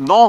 9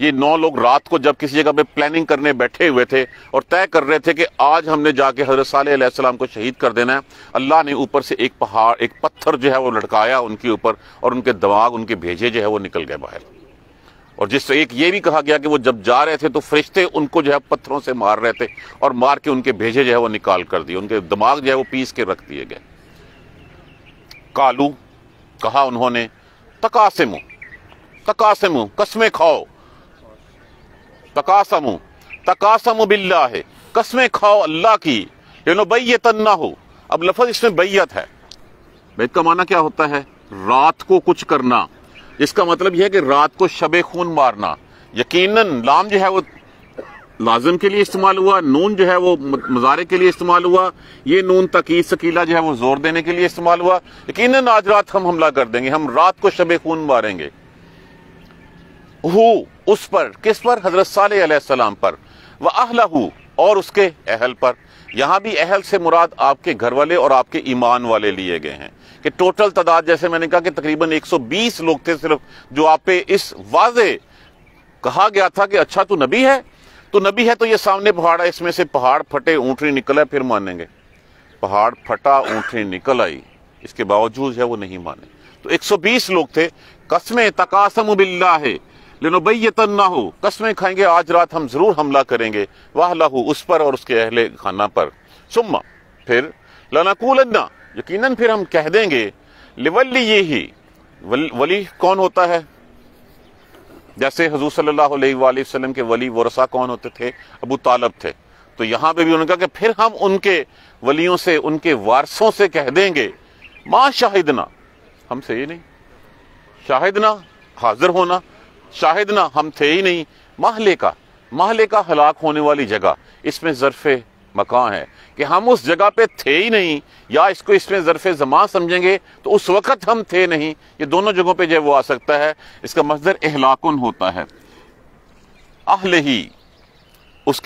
یہ 9 لوگ رات کو جب کسی جگہ پہ پلاننگ کرنے بیٹھے ہوئے تھے اور طے کر رہے تھے کہ آج ہم نے جا کے حضرت صالح علیہ السلام کو شہید کر دینا ہے، اللہ نے اوپر سے ایک پتھر جو ہے وہ لٹکایا ان کے اوپر، اور ان کے دماغ، ان کے بھیجے جو ہے وہ نکل گئے باہر۔ اور جس سے ایک یہ بھی کہا گیا کہ وہ جب جا رہے تھے تو فرشتے ان کو جو ہے پتھروں سے مار رہے تھے، اور مار کے ان کے بھیجے جو ہے وہ نکال کر دیے، ان کے دماغ جو ہے وہ پیس کے رکھ دیے گئے۔ کالو، کہا انہوں نے، تقاسمو، تقاسمو، قسمیں کھاؤ، تقاسمو، تقاسمو باللہ، قسمیں کھاؤ اللہ کی، لنبیتنہ، اب لفظ اس میں بیعت ہے۔ بیعت کا معنی کیا ہوتا ہے؟ رات کو کچھ کرنا، اس کا مطلب یہ ہے کہ رات کو شب خون مارنا۔ یقیناً لام جو ہے وہ لازم کے لیے استعمال ہوا، نون جو ہے وہ مضارع کے لیے استعمال ہوا، یہ نون تاکید ثقیلہ جو ہے وہ زور دینے کے لیے استعمال ہوا۔ یقیناً آج رات ہم حملہ کر دیں گے، ہم رات کو شب خون ماریں گے۔ اس پر، کس پر؟ حضرت صالح علیہ السلام پر، وَأَهْلَهُ، اور اس کے اہل پر۔ یہاں بھی اہل سے مراد آپ کے گھر والے اور آپ کے ایمان والے لیے گئے ہیں، کہ ٹوٹل تعداد جیسے میں نے کہا کہ تقریباً 120 لوگ تھے صرف، جو آپ پہ اس واضح کہا گیا تھا کہ اچھا تو نبی ہے، تو نبی ہے تو یہ سامنے پہاڑ ہے، اس میں سے پہاڑ پھٹے اونٹنی نکل ہے، پھر مانیں گے۔ پہاڑ پھٹا اونٹنی نکل آئی، اس کے باوجود ہے وہ نہیں مانے۔ تو 120 لوگ تھے۔ قسمیں، تقاسم باللہ لنبیتنہ، قسمیں کھائیں گے آج رات ہم ضرور حملہ کریں گے، وَأَهْلَهُ، اس پر اور اس کے اہل خانہ پر۔ ثم، پھر، لنقولن، یقیناً پھر ہم کہہ دیں گے، لولیہ، ولی کون ہوتا ہے؟ جیسے حضور صلی اللہ علیہ وآلہ وسلم کے ولی ورثہ کون ہوتے تھے؟ ابو طالب تھے۔ تو یہاں پہ بھی انہوں نے کہا کہ پھر ہم ان کے ولیوں سے، ان کے وارثوں سے کہہ دیں گے، ما شاہدنا، ہم تھے ہی نہیں، شاہدنا حاضر ہونا، شاہدنا ہم تھے ہی نہیں، مہلے کا ہلاک ہونے والی جگہ، اس میں ظرف مکان ہے کہ ہم اس جگہ پہ تھے ہی نہیں، یا اس کو اس میں ظرف زمان سمجھیں گے تو اس وقت ہم تھے نہیں، یہ دونوں جگہوں پہ جو وہ آ سکتا ہے۔ اس کا مصدر اہلاکن ہوتا ہے، اہل ہی، اس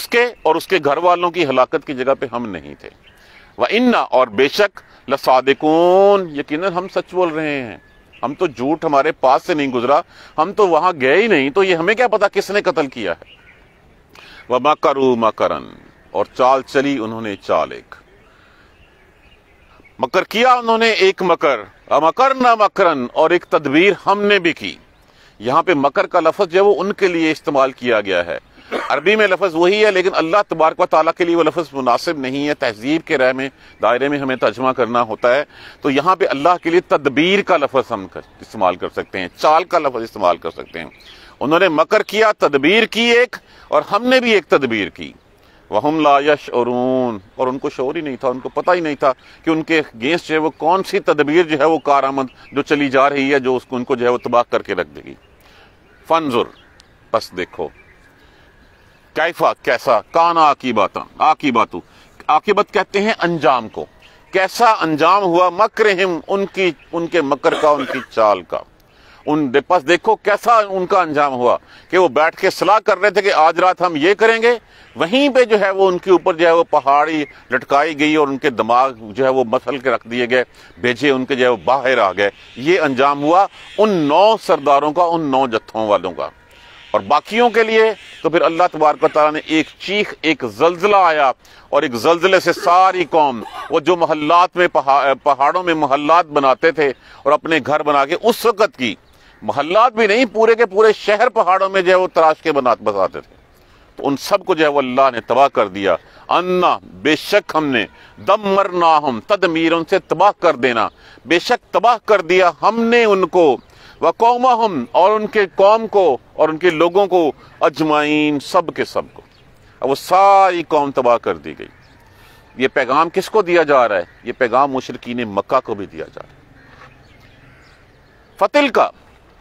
کے اور اس کے گھر والوں کی ہلاکت کی جگہ پہ ہم نہیں تھے۔ وَإِنَّا، اور بے شک، لَصَادِقُونَ، یقیناً ہم سچ بول رہے ہیں، ہم تو جھوٹ ہمارے پاس سے نہیں گزرا، ہم تو وہاں گئے ہی نہیں، تو یہ ہمیں کیا پتا کس نے قتل کیا ہے۔ وَمَكَرُوا مَكَرًا، اور چال چلی انہوں نے چال ایک، مکر کیا انہوں نے ایک مکر، وَمَكَرْنَا مَكْرًا، اور ایک تدبیر ہم نے بھی کی۔ یہاں پہ مکر کا لفظ جو ہے وہ ان کے لیے استعمال کیا گیا ہے۔ عربی میں لفظ وہی ہے، لیکن اللہ تبارک و تعالیٰ کے لیے وہ لفظ مناسب نہیں ہے، تہذیب کے دائرے میں ہمیں ترجمہ کرنا ہوتا ہے۔ تو یہاں پہ اللہ کے لیے تدبیر کا لفظ ہم استعمال کر سکتے ہیں، چال کا لفظ استعمال کر سکتے ہیں۔ انہوں نے مکر کیا، تدبیر کی ایک، اور ہم نے بھی ایک تدبیر کی۔ وَهُمْ لَا يَشْعُرُونَ، اور ان کو شعور ہی نہیں تھا، ان کو پتہ ہی نہیں تھا کہ ان کے اگینسٹ جو ہے وہ کون سی تدبیر جو ہے وہ کارآمد جو چلی جا رہی ہے، جو اس کو ان کو جو ہے وہ تباہ کر کے رکھ دے گی۔ فانظر، پس دیکھو، کیفا، کیسا، کان عاقباتو، عاقبت کہتے ہیں انجام کو، کیسا انجام ہوا، مکرہم، ان کے مکر کا، ان کی چال کا۔ پس دیکھو کیسا ان کا انجام ہوا کہ وہ بیٹھ کے صلاح کر رہے تھے کہ آج رات ہم یہ کریں گے، وہیں پہ جو ہے وہ ان کے اوپر جو ہے وہ پہاڑی لٹکائی گئی اور ان کے دماغ جو ہے وہ مسل کے رکھ دیے گئے، بھیجے ان کے جو ہے وہ باہر آ گئے۔ یہ انجام ہوا ان 9 سرداروں کا، ان 9 جتھوں والوں کا۔ اور باقیوں کے لیے تو پھر اللہ تبارک و تعالیٰ نے ایک چیخ، ایک زلزلہ آیا، اور ایک زلزلے سے ساری قوم، وہ جو محلات میں پہاڑوں میں محلات بناتے تھے اور اپنے گھر بنا کے، اس وقت کی محلات بھی نہیں، پورے کے پورے شہر پہاڑوں میں جو ہے وہ تراش کے بساتے تھے، تو ان سب کو جو ہے وہ اللہ نے تباہ کر دیا۔ انا، بے شک ہم نے، دمرناہم، تدمیر، ان سے تباہ کر دینا، بے شک تباہ کر دیا ہم نے ان کو، وقومہم، اور ان کے قوم کو اور ان کے لوگوں کو، اجمعین، سب کے سب کو، اب وہ ساری قوم تباہ کر دی گئی۔ یہ پیغام کس کو دیا جا رہا ہے؟ یہ پیغام مشرکین مکہ کو بھی دیا جا رہا ہے۔ فتل کا،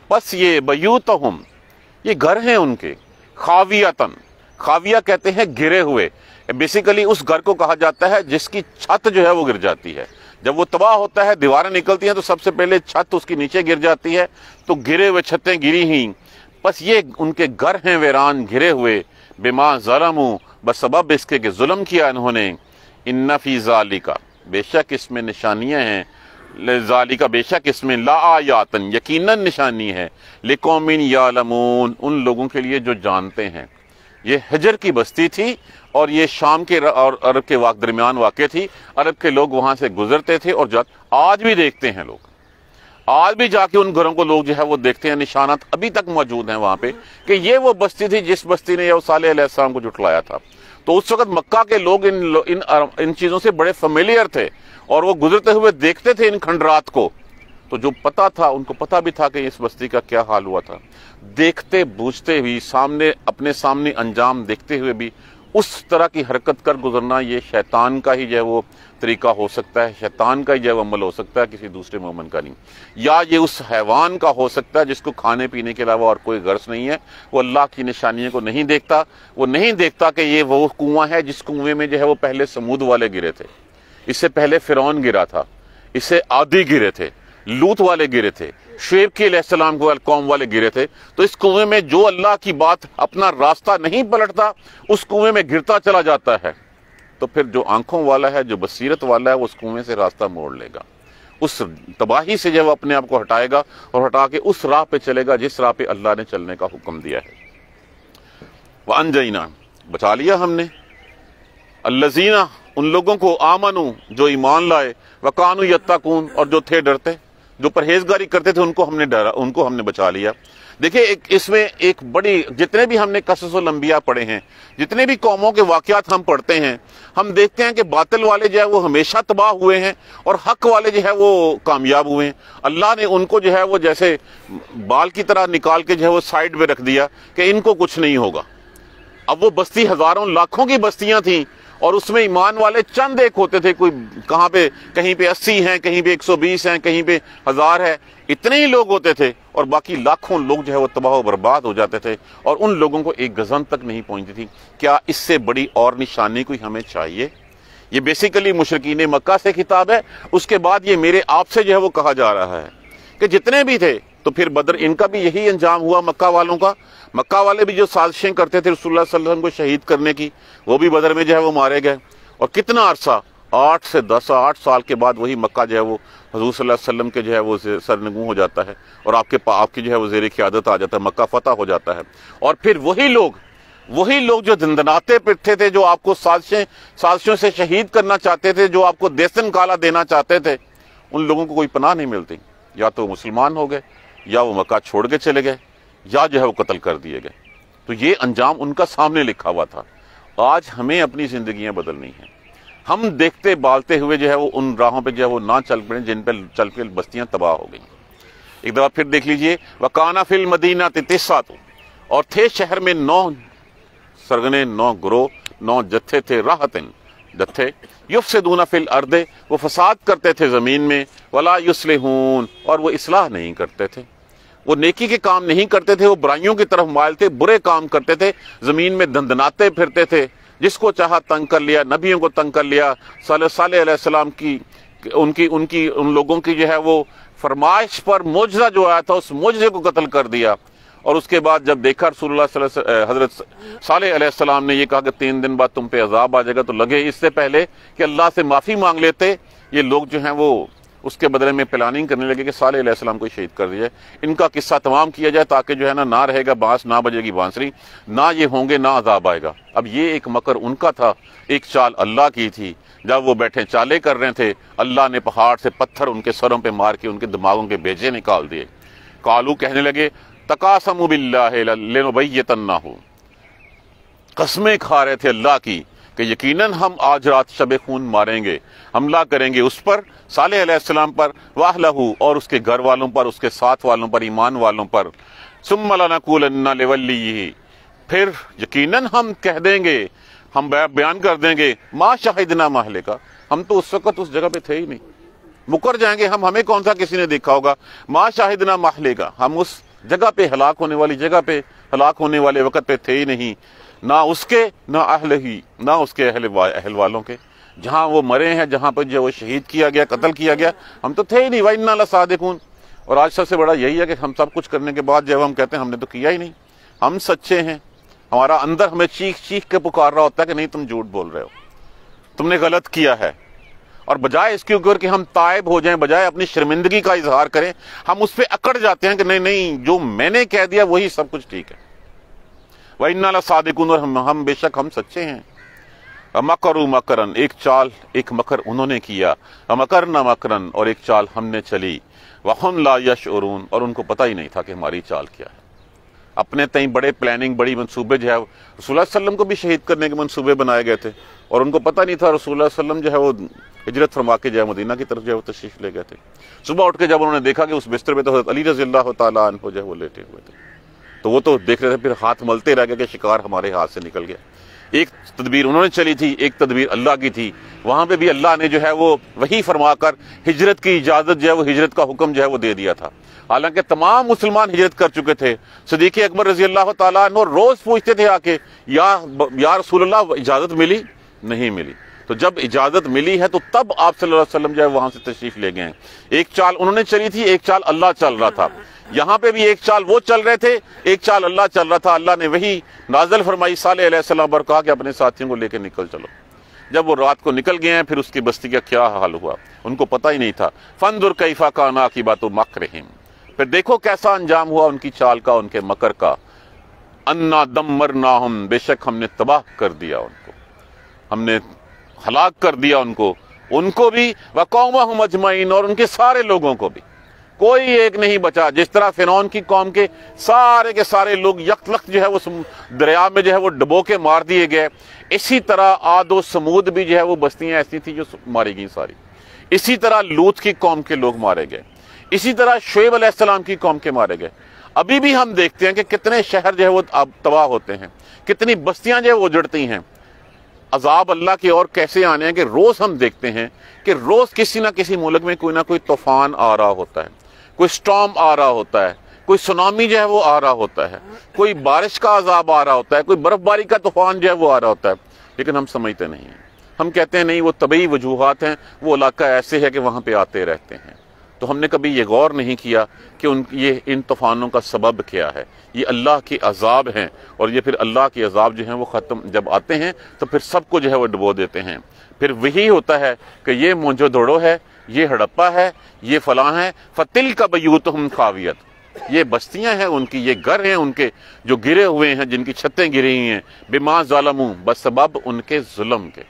بس یہ، بیوتہم، یہ گھر ہیں ان کے، خاویتن، خاویہ کہتے ہیں گرے ہوئے، بیسیکلی اس گھر کو کہا جاتا ہے جس کی چھت جو ہے وہ گر جاتی ہے۔ جب وہ تباہ ہوتا ہے، دیواریں نکلتی ہیں تو سب سے پہلے چھت اس کی نیچے گر جاتی ہے، تو گرے ہوئے چھتیں گری ہیں، بس یہ ان کے گھر ہیں ویران، گرے ہوئے، بما ظلموا، بسبب اس کے کہ ظلم کیا انہوں نے، ان فی ذالک، بے شک اس میں نشانیاں ہیں، ذالک بیشک اس میں لآیاتن یقیناً نشانی ہے، لقوم یعلمون ان لوگوں کے لیے جو جانتے ہیں۔ یہ حجر کی بستی تھی اور یہ شام کے اور عرب کے درمیان واقع تھی۔ عرب کے لوگ وہاں سے گزرتے تھے اور آج بھی دیکھتے ہیں لوگ، آج بھی جا کے ان گھروں کو لوگ جو ہے وہ دیکھتے ہیں، نشانات ابھی تک موجود ہیں وہاں پہ کہ یہ وہ بستی تھی جس بستی نے یہ صالح علیہ السلام کو جھٹلایا تھا۔ تو اس وقت مکہ کے لوگ ان چیزوں سے بڑے فیملیئر تھے اور وہ گزرتے ہوئے دیکھتے تھے ان کھنڈرات کو، تو جو پتا تھا ان کو پتا بھی تھا کہ اس بستی کا کیا حال ہوا تھا۔ دیکھتے بوجھتے بھی اپنے سامنے انجام دیکھتے ہوئے بھی اس طرح کی حرکت کر گزرنا یہ شیطان کا ہی جو ہے وہ طریقہ ہو سکتا ہے، شیطان کا ہی جو ہے وہ عمل ہو سکتا ہے، کسی دوسرے مومن کا نہیں، یا یہ اس حیوان کا ہو سکتا ہے جس کو کھانے پینے کے علاوہ اور کوئی غرض نہیں ہے، وہ اللہ کی نشانیوں کو نہیں دیکھتا، وہ نہیں دیکھتا کہ یہ وہ کنواں ہے جس کنویں میں جو ہے وہ پہلے سمود والے گرے تھے، اس سے پہلے فرعون گرا تھا، اس سے عادی گرے تھے، لوط والے گرے تھے، شعیب کی علیہ السلام کو قوم والے گرے تھے۔ تو اس کنویں میں جو اللہ کی بات اپنا راستہ نہیں پلٹتا اس کنویں میں گرتا چلا جاتا ہے، تو پھر جو آنکھوں والا ہے، جو بصیرت والا ہے، وہ اس کنویں سے راستہ موڑ لے گا، اس تباہی سے جو وہ اپنے آپ کو ہٹائے گا اور ہٹا کے اس راہ پہ چلے گا جس راہ پہ اللہ نے چلنے کا حکم دیا ہے۔ وَأَنْجَيْنَا بچا لیا ہم نے، الَّذِينَ ان لوگوں کو آمنوا جو ایمان لائے، وَكَانُوا يَتَّقُونَ اور جو تھے ڈرتے، جو پرہیزگاری کرتے تھے ان کو ہم نے بچا لیا۔ دیکھیں اس میں ایک بڑی، جتنے بھی ہم نے قصص الانبیاء پڑھے ہیں، جتنے بھی قوموں کے واقعات ہم پڑھتے ہیں، ہم دیکھتے ہیں کہ باطل والے جو ہے وہ ہمیشہ تباہ ہوئے ہیں اور حق والے جو ہے وہ کامیاب ہوئے ہیں۔ اللہ نے ان کو جو ہے وہ جیسے بال کی طرح نکال کے جو ہے وہ سائیڈ پہ رکھ دیا کہ ان کو کچھ نہیں ہوگا۔ اب وہ بستی ہزاروں لاکھوں کی بستیاں تھیں اور اس میں ایمان والے چند ایک ہوتے تھے، کوئی کہاں پہ کہیں پہ 80 ہیں، کہیں پہ 120 ہیں، کہیں پہ 1000 ہے، اتنے ہی لوگ ہوتے تھے اور باقی لاکھوں لوگ جو ہے وہ تباہ و برباد ہو جاتے تھے اور ان لوگوں کو ایک گزن تک نہیں پہنچتی تھی۔ کیا اس سے بڑی اور نشانی کوئی ہمیں چاہیے؟ یہ بیسیکلی مشرکین مکہ سے خطاب ہے، اس کے بعد یہ میرے آپ سے جو ہے وہ کہا جا رہا ہے کہ جتنے بھی تھے، تو پھر بدر ان کا بھی یہی انجام ہوا مکہ والوں کا۔ مکہ والے بھی جو سازشیں کرتے تھے رسول اللہ صلی اللہ علیہ وسلم کو شہید کرنے کی، وہ بھی بدر میں جو ہے وہ مارے گئے۔ اور کتنا عرصہ، 8 سے 8 سال کے بعد وہی مکہ جو ہے وہ حضور صلی اللہ علیہ وسلم کے جو ہے وہ سرنگوں ہو جاتا ہے اور آپ کی جو ہے وہ زیر قیادت آ جاتا ہے، مکہ فتح ہو جاتا ہے۔ اور پھر وہی لوگ جو دندناتے پٹھے تھے، جو آپ کو سازشوں سے شہید کرنا چاہتے تھے، جو آپ کو دیسن کالا دینا چاہتے تھے، ان لوگوں کو کوئی پناہ نہیں ملتی، یا تو وہ مسلمان ہو گئے، یا وہ مکہ چھوڑ کے چلے گئے، یا جو ہے وہ قتل کر دیے گئے۔ تو یہ انجام ان کا سامنے لکھا ہوا تھا۔ آج ہمیں اپنی زندگیاں بدلنی ہیں، ہم دیکھتے بالتے ہوئے جو ہے وہ ان راہوں پہ جو ہے وہ نہ چل پڑیں جن پہ چل کے بستیاں تباہ ہو گئیں۔ ایک دفعہ پھر دیکھ لیجئے، وَكَانَ فِي الْمَدِينَةِ تِسْعَةٌ اور تھے شہر میں 9 سرگنے، 9 گروہ، 9 جتھے تھے، جتھے یفسدون فی الارض وہ فساد کرتے تھے زمین میں، ولا یصلحون اور وہ اصلاح نہیں کرتے تھے، وہ نیکی کے کام نہیں کرتے تھے، وہ برائیوں کی طرف مائل تھے، برے کام کرتے تھے، زمین میں دندناتے پھرتے تھے، جس کو چاہا تنگ کر لیا، نبیوں کو تنگ کر لیا، صالح علیہ السلام کی ان لوگوں کی جو ہے وہ فرمائش پر معجزہ جو آیا تھا اس معجزے کو قتل کر دیا۔ اور اس کے بعد جب دیکھا رسول اللہ صلی اللہ علیہ وسلم، حضرت صالح علیہ السلام نے یہ کہا کہ 3 دن بعد تم پہ عذاب آ جائے گا، تو لگے اس سے پہلے کہ اللہ سے معافی مانگ لیتے، یہ لوگ جو ہیں وہ اس کے بدلے میں پلاننگ کرنے لگے کہ صالح علیہ السلام کو شہید کر دیا جائے، ان کا قصہ تمام کیا جائے تاکہ جو ہے نہ رہے گا بانس، نہ بجے گی بانسری، نہ یہ ہوں گے، نہ عذاب آئے گا۔ اب یہ ایک مکر ان کا تھا، ایک چال اللہ کی تھی۔ جب وہ بیٹھے چالے کر رہے تھے، اللہ نے پہاڑ سے پتھر ان کے سروں پہ مار کے ان کے دماغوں کے بیجے نکال دیے۔ قالو کہنے لگے، تقاسموا باللہ لنبیتنہ، قسمیں کھا رہے تھے اللہ کی کہ یقیناً ہم آج رات شب خون ماریں گے، حملہ کریں گے اس پر، صالح علیہ السلام پر، واہلہ اور اس کے گھر والوں پر، اس کے ساتھ والوں پر، ایمان والوں پر، ثم لنقولن لولیہ پھر یقیناً ہم کہہ دیں گے، ہم بیان کر دیں گے، ما شاہدنا مہلکا ہم تو اس وقت اس جگہ پہ تھے ہی نہیں، مکر جائیں گے ہمیں کون سا کسی نے دیکھا ہوگا، ما شاہدنا مہلکا ہم اس جگہ پہ ہلاک ہونے والی جگہ پہ ہلاک ہونے والے وقت پہ تھے ہی نہیں، نہ اس کے نہ نہ اس کے اہل والوں کے، جہاں وہ مرے ہیں، جہاں پہ جو وہ شہید کیا گیا، قتل کیا گیا، ہم تو تھے ہی نہیں، وَإِنَّا لَصَادِقُونَ۔ اور آج سب سے بڑا یہی ہے کہ ہم سب کچھ کرنے کے بعد جب ہم کہتے ہیں ہم نے تو کیا ہی نہیں، ہم سچے ہیں، ہمارا اندر ہمیں چیخ چیخ کے پکار رہا ہوتا ہے کہ نہیں تم جھوٹ بول رہے ہو، تم نے غلط کیا ہے۔ اور بجائے اس کے اوپر کہ ہم تائب ہو جائیں، بجائے اپنی شرمندگی کا اظہار کریں، ہم اس پہ اکڑ جاتے ہیں کہ نہیں نہیں جو میں نے کہہ دیا وہی سب کچھ ٹھیک ہے۔ وَإِنَّا لَصَادِقُونَ، اور ہم بے شک ہم سچے ہیں۔ وَمَكَرُوا مَكْرًا، ایک چال ایک مکر انہوں نے کیا، وَمَكَرْنَا مَكْرًا، اور ایک چال ہم نے چلی، وَهُمْ لَا يَشْعُرُونَ، اور ان کو پتہ ہی نہیں تھا کہ ہماری چال کیا ہے۔ اپنے تئیں بڑے پلاننگ، بڑی منصوبے جو ہے رسول اللہ صلی اللہ علیہ وسلم کو بھی شہید کرنے کے منصوبے بنائے گئے تھے، اور ان کو پتہ نہیں تھا رسول اللہ صلی اللہ علیہ وسلم جو ہے وہ ہجرت فرما کے جو ہے مدینہ کی طرف جو ہے وہ تشریف لے گئے تھے۔ صبح اٹھ کے جب انہوں نے دیکھا کہ اس بستر پہ تو حضرت علی رضی اللہ تعالیٰ عنہ جو ہے وہ لیٹے ہوئے تھے، تو وہ تو دیکھ رہے تھے، پھر ہاتھ ملتے رہ گئے کہ شکار ہمارے ہاتھ سے نکل گیا۔ ایک تدبیر انہوں نے چلی تھی، ایک تدبیر اللہ کی تھی، وہاں پہ بھی اللہ نے جو ہے وہ وحی فرما کر ہجرت کی اجازت جو ہے وہ ہجرت کا حکم جو ہے وہ دے دیا تھا، حالانکہ تمام مسلمان ہجرت کر چکے تھے۔ صدیق اکبر رضی اللہ تعالیٰ عنہ روز پوچھتے تھے آ کے، یا رسول اللہ اجازت ملی؟ نہیں ملی۔ تو جب اجازت ملی ہے تو تب آپ صلی اللہ علیہ وسلم جو ہے وہاں سے تشریف لے گئے ہیں۔ ایک چال انہوں نے چلی تھی، ایک چال اللہ چل رہا تھا۔ یہاں پہ بھی ایک چال وہ چل رہے تھے، ایک چال اللہ چل رہا تھا۔ اللہ نے وہی نازل فرمائی صالح علیہ السلام پر، کہا کہ اپنے ساتھیوں کو لے کے نکل چلو۔ جب وہ رات کو نکل گئے ہیں، پھر اس کی بستی کا کیا حال ہوا ان کو پتہ ہی نہیں تھا۔ فانظر کیف کان عاقبۃ مکرہم، پھر دیکھو کیسا انجام ہوا ان کی چال کا، ان کے مکر کا۔ انا دمرناہم، بے شک ہم نے تباہ کر دیا ان کو، ہم نے ہلاک کر دیا ان کو بھی، وقومہم اجمعین، اور ان کے سارے لوگوں کو بھی، کوئی ایک نہیں بچا۔ جس طرح فرعون کی قوم کے سارے لوگ یکلخت جو ہے وہ دریا میں جو ہے وہ ڈبو کے مار دیے گئے، اسی طرح عاد و سمود بھی جو ہے وہ بستیاں ایسی تھیں جو ماری گئیں ساری، اسی طرح لوط کی قوم کے لوگ مارے گئے، اسی طرح شعیب علیہ السلام کی قوم کے مارے گئے۔ ابھی بھی ہم دیکھتے ہیں کہ کتنے شہر جو ہے وہ اب تباہ ہوتے ہیں، کتنی بستیاں جو ہے وہ اجڑتی ہیں۔ عذاب اللہ کے اور کیسے آنے ہیں کہ روز ہم دیکھتے ہیں کہ روز کسی نہ کسی ملک میں کوئی نہ کوئی طوفان آ رہا ہوتا ہے، کوئی سٹارم آ رہا ہوتا ہے، کوئی سونامی جو ہے وہ آ رہا ہوتا ہے، کوئی بارش کا عذاب آ رہا ہوتا ہے، کوئی برف باری کا طوفان جو ہے وہ آ رہا ہوتا ہے، لیکن ہم سمجھتے نہیں ہیں۔ ہم کہتے ہیں نہیں وہ طبعی وجوہات ہیں، وہ علاقہ ایسے ہے کہ وہاں پہ آتے رہتے ہیں۔ تو ہم نے کبھی یہ غور نہیں کیا کہ ان طوفانوں کا سبب کیا ہے۔ یہ اللہ کے عذاب ہیں، اور یہ پھر اللہ کے عذاب جو ہیں وہ ختم جب آتے ہیں تو پھر سب کو جو ہے وہ ڈبو دیتے ہیں۔ پھر وہی ہوتا ہے کہ یہ مونجو دوڑو ہے، یہ ہڑپا ہے، یہ فلاں ہے، فتلک بیوتہم خاویت، یہ بستیاں ہیں ان کی، یہ گھر ہیں ان کے جو گرے ہوئے ہیں، جن کی چھتیں گری ہوئی ہیں، بما ظلموا، بسبب ان کے ظلم کے۔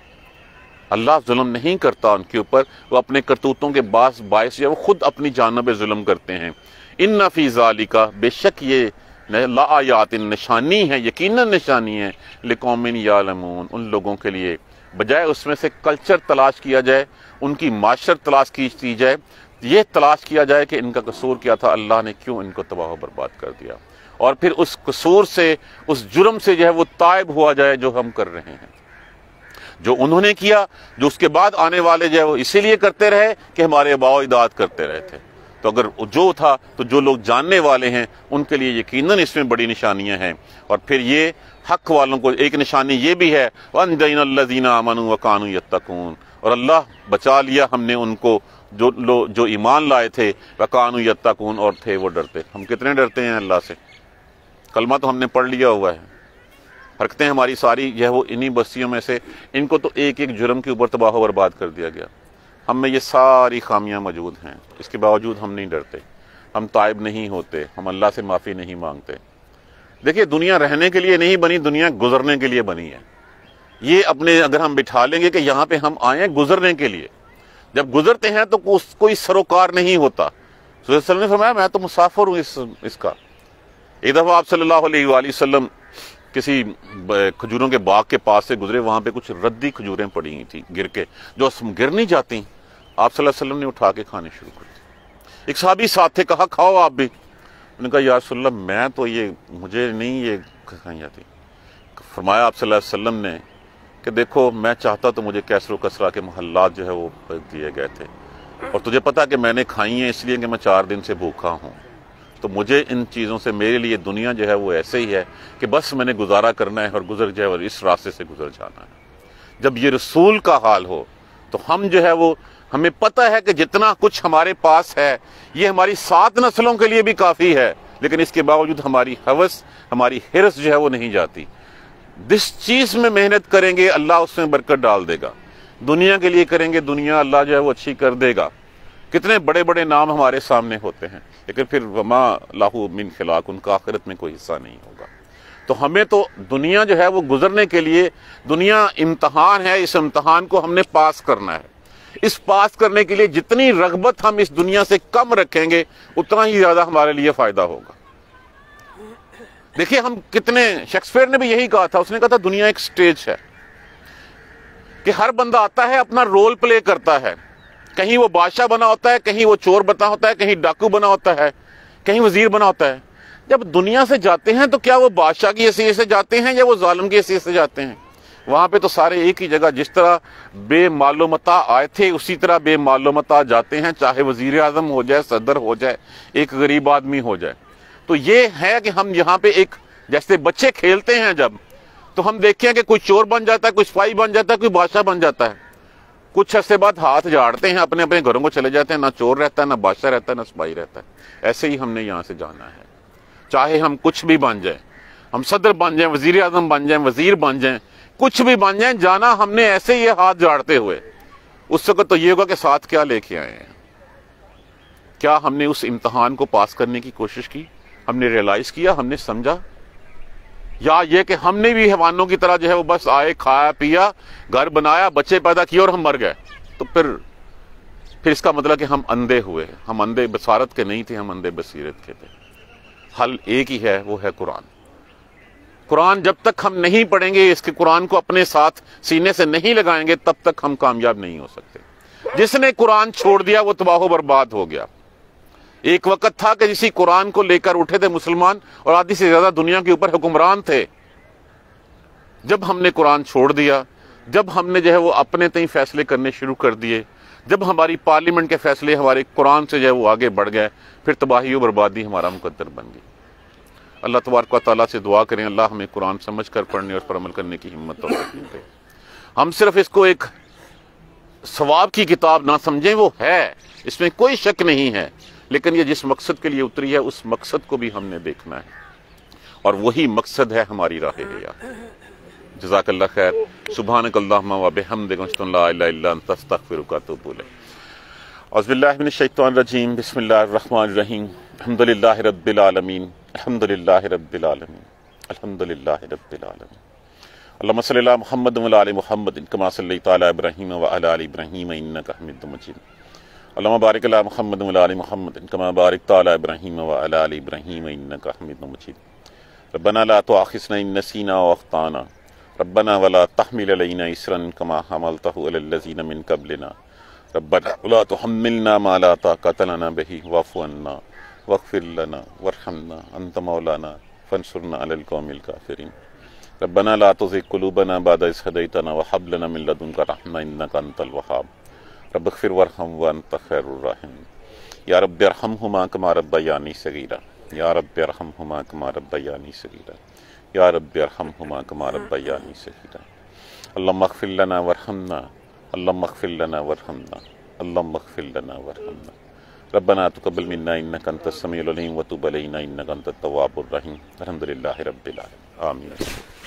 اللہ ظلم نہیں کرتا ان کے اوپر، وہ اپنے کرتوتوں کے باعث جو ہے وہ خود اپنی جانب ظلم کرتے ہیں۔ ان فی ذالک، بے شک یہ لآیات، نشانی ہے، یقیناً نشانی ہے، لقوم یعلمون، ان لوگوں کے لیے، بجائے اس میں سے کلچر تلاش کیا جائے، ان کی معاشرت تلاش کی جائے، یہ تلاش کیا جائے کہ ان کا قصور کیا تھا، اللہ نے کیوں ان کو تباہ و برباد کر دیا، اور پھر اس قصور سے، اس جرم سے جو ہے وہ تائب ہوا جائے جو ہم کر رہے ہیں، جو انہوں نے کیا، جو اس کے بعد آنے والے جو ہے وہ اسی لیے کرتے رہے کہ ہمارے آباء و اجداد کرتے رہے تھے۔ تو اگر جو تھا تو جو لوگ جاننے والے ہیں ان کے لیے یقیناً اس میں بڑی نشانیاں ہیں۔ اور پھر یہ حق والوں کو ایک نشانی یہ بھی ہے، وَأَنجَيْنَا الَّذِينَ آمَنُوا وَكَانُوا يَتَّقُونَ، اور اللہ بچا لیا ہم نے ان کو جو ایمان لائے تھے، وَكَانُوا يَتَّقُونَ، اور تھے وہ ڈرتے۔ ہم کتنے ڈرتے ہیں اللہ سے؟ کلمہ تو ہم نے پڑھ لیا ہوا ہے، حرکتیں ہماری ساری جو ہے وہ انہی بستیوں میں سے، ان کو تو ایک ایک جرم کے اوپر تباہ و برباد کر دیا گیا۔ ہم میں یہ ساری خامیاں موجود ہیں، اس کے باوجود ہم نہیں ڈرتے، ہم تائب نہیں ہوتے، ہم اللہ سے معافی نہیں مانگتے۔ دیکھیے دنیا رہنے کے لیے نہیں بنی، دنیا گزرنے کے لیے بنی ہے۔ یہ اپنے اگر ہم بٹھا لیں گے کہ یہاں پہ ہم آئے ہیں گزرنے کے لیے، جب گزرتے ہیں تو کوئی سروکار نہیں ہوتا۔ صلی اللہ علیہ وسلم نے فرمایا میں تو مسافر ہوں اس کا۔ ایک دفعہ آپ صلی اللہ علیہ وآلہ وسلم کسی کھجوروں کے باغ کے پاس سے گزرے، وہاں پہ کچھ ردی کھجوریں پڑی ہوئی تھیں گر کے، جو گر نہیں جاتی، آپ صلی اللہ علیہ وسلم نے اٹھا کے کھانے شروع کر دی۔ ایک صحابی ساتھ تھے، کہا کھاؤ آپ بھی، انہوں نے کہا یا رسول اللہ میں تو مجھے نہیں یہ کھائی جاتی۔ فرمایا آپ صلی اللہ علیہ وسلم نے کہ دیکھو میں چاہتا تو مجھے کیسر و کسرا کے محلات جو ہے وہ دیے گئے تھے، اور تجھے پتا کہ میں نے کھائی ہیں اس لیے کہ میں 4 دن سے بھوکا ہوں، تو مجھے ان چیزوں سے، میرے لیے دنیا جو ہے وہ ایسے ہی ہے کہ بس میں نے گزارا کرنا ہے اور گزر جو ہے اور اس راستے سے گزر جانا ہے۔ جب یہ رسول کا حال ہو تو ہم جو ہے وہ، ہمیں پتہ ہے کہ جتنا کچھ ہمارے پاس ہے یہ ہماری 7 نسلوں کے لیے بھی کافی ہے، لیکن اس کے باوجود ہماری ہوس، ہماری حرص جو ہے وہ نہیں جاتی۔ جس چیز میں محنت کریں گے اللہ اس میں برکت ڈال دے گا۔ دنیا کے لیے کریں گے دنیا اللہ جو ہے وہ اچھی کر دے گا. کتنے بڑے بڑے نام ہمارے سامنے ہوتے ہیں لیکن پھر وما لاہو من خلاق، ان کا آخرت میں کوئی حصہ نہیں ہوگا. تو ہمیں تو دنیا جو ہے وہ گزرنے کے لیے، دنیا امتحان ہے، اس امتحان کو ہم نے پاس کرنا ہے. اس پاس کرنے کے لیے جتنی رغبت ہم اس دنیا سے کم رکھیں گے اتنا ہی زیادہ ہمارے لیے فائدہ ہوگا. دیکھیے ہم کتنے، شیکسپیئر نے بھی یہی کہا تھا، اس نے کہا تھا دنیا ایک سٹیج ہے کہ ہر بندہ آتا ہے اپنا رول پلے کرتا ہے. کہیں وہ بادشاہ بنا ہوتا ہے، کہیں وہ چور بنا ہوتا ہے، کہیں ڈاکو بنا ہوتا ہے، کہیں وزیر بنا ہوتا ہے. جب دنیا سے جاتے ہیں تو کیا وہ بادشاہ کی حیثیت سے جاتے ہیں یا وہ ظالم کی حیثیت سے جاتے ہیں؟ وہاں پہ تو سارے ایک ہی جگہ، جس طرح بے مال و متاع آئے تھے اسی طرح بے مال و متاع جاتے ہیں، چاہے وزیر اعظم ہو جائے، صدر ہو جائے، ایک غریب آدمی ہو جائے. تو یہ ہے کہ ہم یہاں پہ ایک، جیسے بچے کھیلتے ہیں جب، تو ہم دیکھیں کہ کوئی چور بن جاتا ہے، کوئی سپاہی بن جاتا ہے، کوئی بادشاہ بن جاتا ہے. کچھ عرصے بعد ہاتھ جھاڑتے ہیں، اپنے اپنے گھروں کو چلے جاتے ہیں، نہ چور رہتا ہے، نہ بادشاہ رہتا ہے، نہ سپاہی رہتا ہے. ایسے ہی ہم نے یہاں سے جانا ہے. چاہے ہم کچھ بھی بن جائیں، ہم صدر بن جائیں، وزیر اعظم بن جائیں، وزیر بن جائیں، کچھ بھی بن جائیں، جانا ہم نے ایسے ہی ہاتھ جھاڑتے ہوئے. اس وقت تو یہ ہوگا کہ ساتھ کیا لے کے آئے ہیں. کیا ہم نے اس امتحان کو پاس کرنے کی کوشش کی؟ ہم نے ریئلائز کیا، ہم نے سمجھا؟ یا یہ کہ ہم نے بھی حیوانوں کی طرح جو ہے وہ بس آئے، کھایا پیا، گھر بنایا، بچے پیدا کیے اور ہم مر گئے؟ تو پھر اس کا مطلب کہ ہم اندھے ہوئے. ہم اندھے بصارت کے نہیں تھے، ہم اندھے بصیرت کے تھے. حل ایک ہی ہے، وہ ہے قرآن. قرآن جب تک ہم نہیں پڑھیں گے، اس کے قرآن کو اپنے ساتھ سینے سے نہیں لگائیں گے، تب تک ہم کامیاب نہیں ہو سکتے. جس نے قرآن چھوڑ دیا وہ تباہ و برباد ہو گیا. ایک وقت تھا کہ جسی قرآن کو لے کر اٹھے تھے مسلمان اور آدھی سے زیادہ دنیا کے اوپر حکمران تھے. جب ہم نے قرآن چھوڑ دیا، جب ہم نے جو ہے وہ اپنے تئیں فیصلے کرنے شروع کر دیے، جب ہماری پارلیمنٹ کے فیصلے ہمارے قرآن سے جو ہے وہ آگے بڑھ گئے، پھر تباہی و بربادی ہمارا مقدر بن گئی. اللہ تبارک و تعالیٰ سے دعا کریں اللہ ہمیں قرآن سمجھ کر پڑھنے اور اس پر عمل کرنے کی ہمت اور توفیق دے. ہم صرف اس کو ایک ثواب کی کتاب نہ سمجھیں، وہ ہے، اس میں کوئی شک نہیں ہے، لیکن یہ جس مقصد کے لیے اتری ہے اس مقصد کو بھی ہم نے دیکھنا ہے، اور وہی مقصد ہے ہماری راہ حیات. جزاک اللہ خیر. سبحانک اللہم و بحمدک، اشہد ان لا الہ الا انت، استغفرک و اتوب الیک. اعوذ باللہ من الشیطان الرجیم. بسم اللہ الرحمن الرحیم. الحمدللہ رب العالمین، الحمدللہ رب العالمین، الحمدللہ رب العالمین. اللہم صلی علی محمد و علی محمد کما صلیت علی ابراہیم و علی آل ابراہیم انک حمید مجید. اللہم بارک علی محمد و علی محمد کما بارکت علی ابراہیم و علی آل ابراہیم انک حمید مجید. ربنا لا تؤاخذنا ان نسینا و اخطانا، ربنا ولا تحمل علینا اسرا کما حملتہ علی الذین من قبلنا، ربنا ولا تحملنا ما لا طاقۃ لنا به واعف عنا واغفر لنا وارحمنا انت مولانا فانصرنا علی القوم الکافرین. ربنا لا تزغ قلوبنا بعد إذ هديتنا وهب لنا من لدنك رحمة إنك أنت الوهاب. رب اغفر وارحم وأنت خير الراحمين. يا رب ارحمهما كما ربياني صغيرا، يا رب ارحمهما كما ربياني صغيرا، يا رب ارحمهما كما ربياني صغيرا. اللهم اغفر لنا وارحمنا، اللهم اغفر لنا وارحمنا، اللهم اغفر لنا وارحمنا. ربنا تقبل منا إنك أنت السميع العليم وتب علينا إنك أنت التواب الرحيم. الحمد لله رب العالمين. آمين.